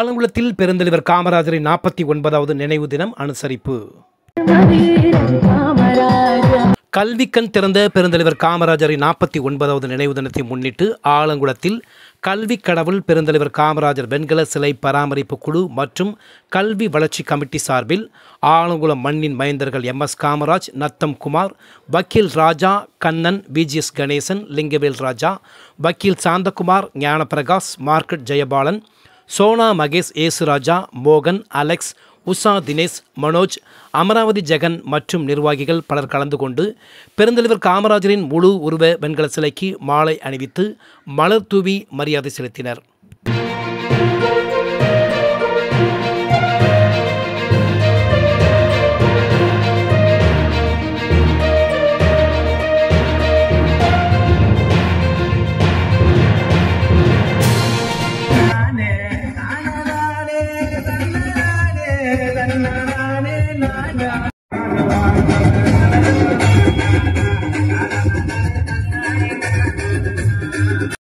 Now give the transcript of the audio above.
ஆலங்குளத்தில் பெருந்தலைவர் காமராஜரின் 49வது நினைவு தினம் அனுசரிப்பு. கல்விக்கண் திறந்த பெருந்தலைவர் காமராஜரின் 49வது நினைவு தினத்தை முன்னிட்டு ஆலங்குளத்தில் கல்வி கடவுள் பெருந்தலைவர் காமராஜர் வெண்கல சிலை பராமரிப்பு குழு மற்றும் கல்வி வளர்ச்சி கமிட்டி சார்பில் ஆலங்குளம் மண்ணின் மைந்தர்கள் MS காமராஜ், நத்தம் குமார், வக்கீல் ராஜா, கண்ணன், VGS கணேசன், லிங்கவேல் ராஜா, வக்கீல் சாந்தகுமார், ஞானபிரகாஷ், மார்க்கெட் ஜெயபாலன், சோனா மகேஷ், ஏசுராஜா, மோகன், அலெக்ஸ், உஷா, தினேஷ், மனோஜ், அமராவதி ஜெகன் மற்றும் நிர்வாகிகள் பலர் கலந்து கொண்டு பெருந்தலைவர் காமராஜரின் முழு உருவ வெண்கல சிலைக்கு மாலை அணிவித்து மலர் தூவி மரியாதை செலுத்தினர்.